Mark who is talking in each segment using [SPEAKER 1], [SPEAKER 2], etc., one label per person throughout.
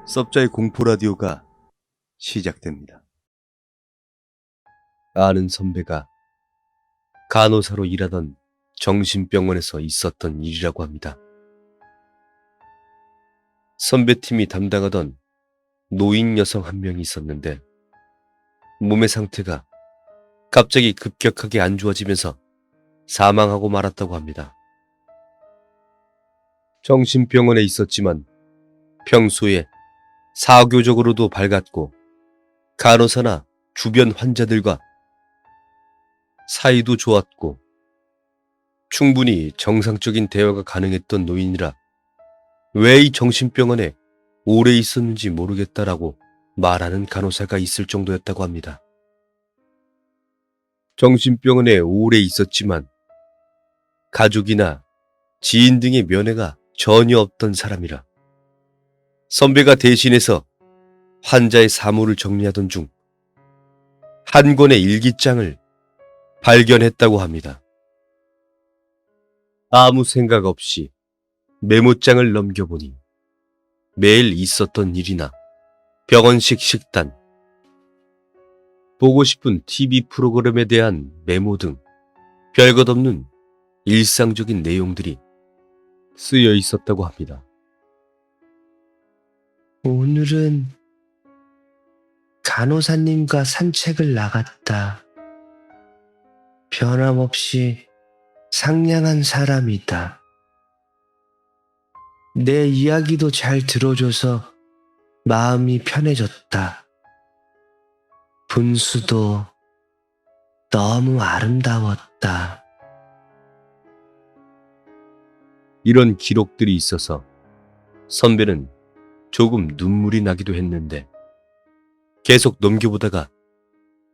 [SPEAKER 1] 섭자의 공포라디오가 시작됩니다. 아는 선배가 간호사로 일하던 정신병원에서 있었던 일이라고 합니다. 선배팀이 담당하던 노인 여성 한 명이 있었는데 몸의 상태가 갑자기 급격하게 안 좋아지면서 사망하고 말았다고 합니다. 정신병원에 있었지만 평소에 사교적으로도 밝았고 간호사나 주변 환자들과 사이도 좋았고 충분히 정상적인 대화가 가능했던 노인이라 왜 이 정신병원에 오래 있었는지 모르겠다라고 말하는 간호사가 있을 정도였다고 합니다. 정신병원에 오래 있었지만 가족이나 지인 등의 면회가 전혀 없던 사람이라 선배가 대신해서 환자의 사물을 정리하던 중 한 권의 일기장을 발견했다고 합니다. 아무 생각 없이 메모장을 넘겨보니 매일 있었던 일이나 병원식 식단, 보고 싶은 TV 프로그램에 대한 메모 등 별것 없는 일상적인 내용들이 쓰여 있었다고 합니다.
[SPEAKER 2] 오늘은 간호사님과 산책을 나갔다. 변함없이 상냥한 사람이다. 내 이야기도 잘 들어줘서 마음이 편해졌다. 분수도 너무 아름다웠다.
[SPEAKER 1] 이런 기록들이 있어서 선배는 조금 눈물이 나기도 했는데 계속 넘겨보다가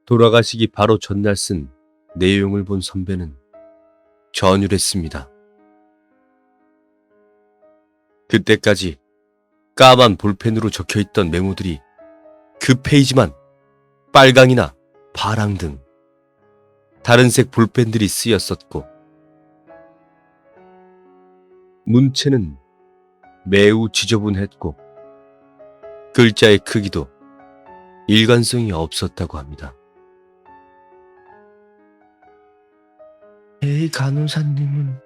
[SPEAKER 1] 돌아가시기 바로 전날 쓴 내용을 본 선배는 전율했습니다. 그때까지 까만 볼펜으로 적혀있던 메모들이 그 페이지만 빨강이나 파랑 등 다른 색 볼펜들이 쓰였었고 문체는 매우 지저분했고 글자의 크기도 일관성이 없었다고 합니다.
[SPEAKER 2] 이 간호사님은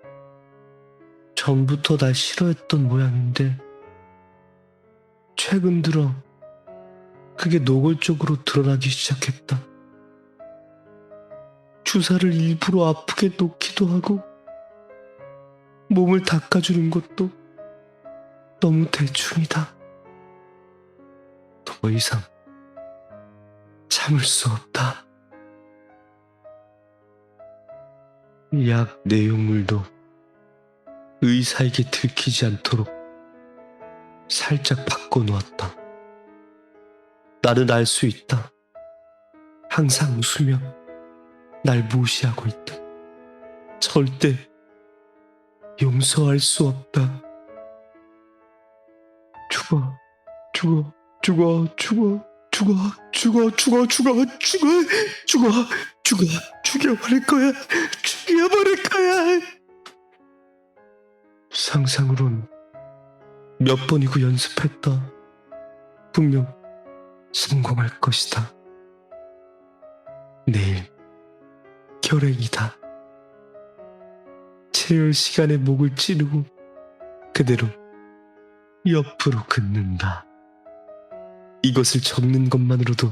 [SPEAKER 2] 전부터 날 싫어했던 모양인데 최근 들어 그게 노골적으로 드러나기 시작했다. 주사를 일부러 아프게 놓기도 하고 몸을 닦아주는 것도 너무 대충이다. 더 이상 참을 수 없다. 약 내용물도 의사에게 들키지 않도록 살짝 바꿔놓았다. 나는 알 수 있다. 항상 웃으며 날 무시하고 있다. 절대 용서할 수 없다. 죽어, 죽어, 죽어, 죽어, 죽어, 죽어, 죽어, 죽어, 죽어, 죽어, 죽어, 죽여버릴 거야. 죽여버릴 거야. 상상으론 몇 번이고 연습했다. 분명 성공할 것이다. 내일 결핵이다. 체열 시간에 목을 찌르고 그대로 옆으로 긋는다. 이것을 적는 것만으로도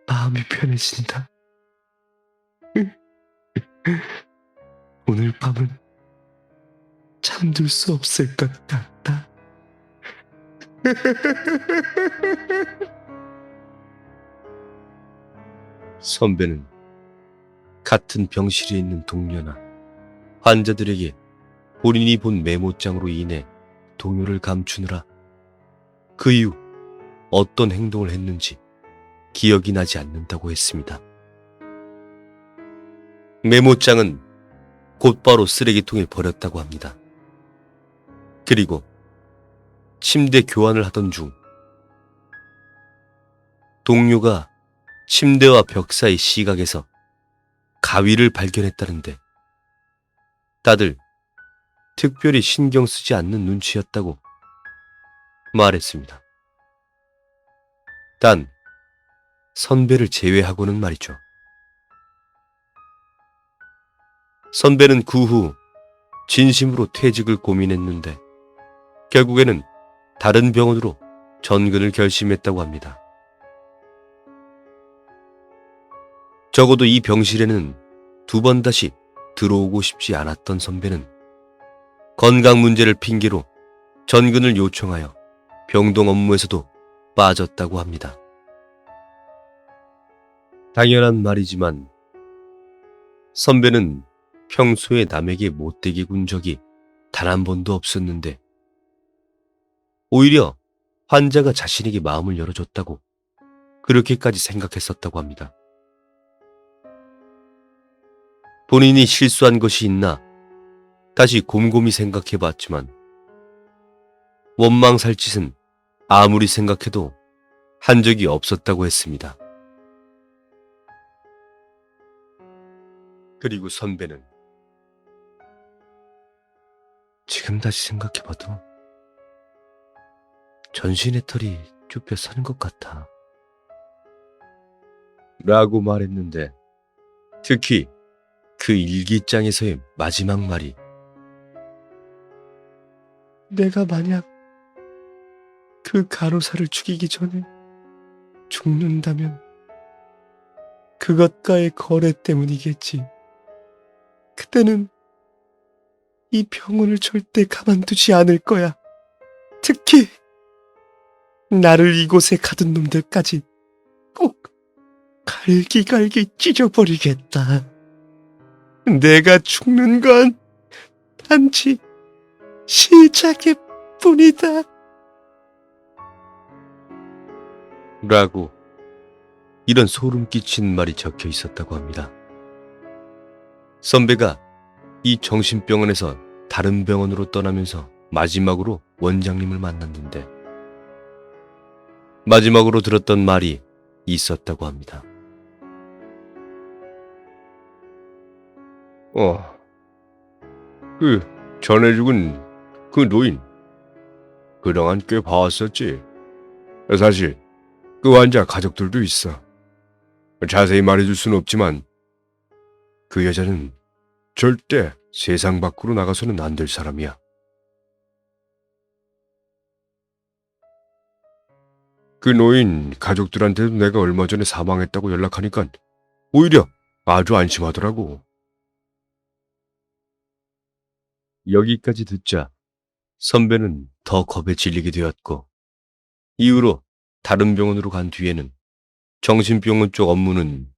[SPEAKER 2] 마음이 편해진다. 오늘 밤은 잠들 수 없을 것 같다.
[SPEAKER 1] 선배는 같은 병실에 있는 동료나 환자들에게 본인이 본 메모장으로 인해 동요를 감추느라 그 이후 어떤 행동을 했는지 기억이 나지 않는다고 했습니다. 메모장은 곧바로 쓰레기통에 버렸다고 합니다. 그리고 침대 교환을 하던 중 동료가 침대와 벽 사이 시각에서 가위를 발견했다는데 다들 특별히 신경 쓰지 않는 눈치였다고 말했습니다. 단 선배를 제외하고는 말이죠. 선배는 그 후 진심으로 퇴직을 고민했는데 결국에는 다른 병원으로 전근을 결심했다고 합니다. 적어도 이 병실에는 두 번 다시 들어오고 싶지 않았던 선배는 건강 문제를 핑계로 전근을 요청하여 병동 업무에서도 빠졌다고 합니다. 당연한 말이지만 선배는 평소에 남에게 못되게 군 적이 단 한 번도 없었는데 오히려 환자가 자신에게 마음을 열어줬다고 그렇게까지 생각했었다고 합니다. 본인이 실수한 것이 있나 다시 곰곰이 생각해봤지만 원망살 짓은 아무리 생각해도 한 적이 없었다고 했습니다. 그리고 선배는 지금 다시 생각해봐도 전신의 털이 쭈뼛 서는 것 같아 라고 말했는데 특히 그 일기장에서의 마지막 말이
[SPEAKER 2] 내가 만약 그 간호사를 죽이기 전에 죽는다면 그것과의 거래 때문이겠지. 그때는 이 병원을 절대 가만두지 않을 거야. 특히 나를 이곳에 가둔 놈들까지 꼭 갈기갈기 찢어버리겠다. 내가 죽는 건 단지 시작일 뿐이다.
[SPEAKER 1] 라고 이런 소름 끼친 말이 적혀 있었다고 합니다. 선배가 이 정신병원에서 다른 병원으로 떠나면서 마지막으로 원장님을 만났는데 마지막으로 들었던 말이 있었다고 합니다. 전에 죽은 그 노인 그동안 꽤 봐왔었지. 사실 그 환자 가족들도 있어. 자세히 말해줄 수는 없지만 그 여자는 절대 세상 밖으로 나가서는 안 될 사람이야. 그 노인 가족들한테도 내가 얼마 전에 사망했다고 연락하니까 오히려 아주 안심하더라고. 여기까지 듣자 선배는 더 겁에 질리게 되었고 이후로 다른 병원으로 간 뒤에는 정신병원 쪽 업무는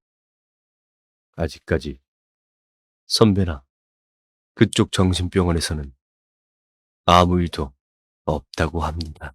[SPEAKER 1] 아직까지 선배나 그쪽 정신병원에서는 아무 일도 없다고 합니다.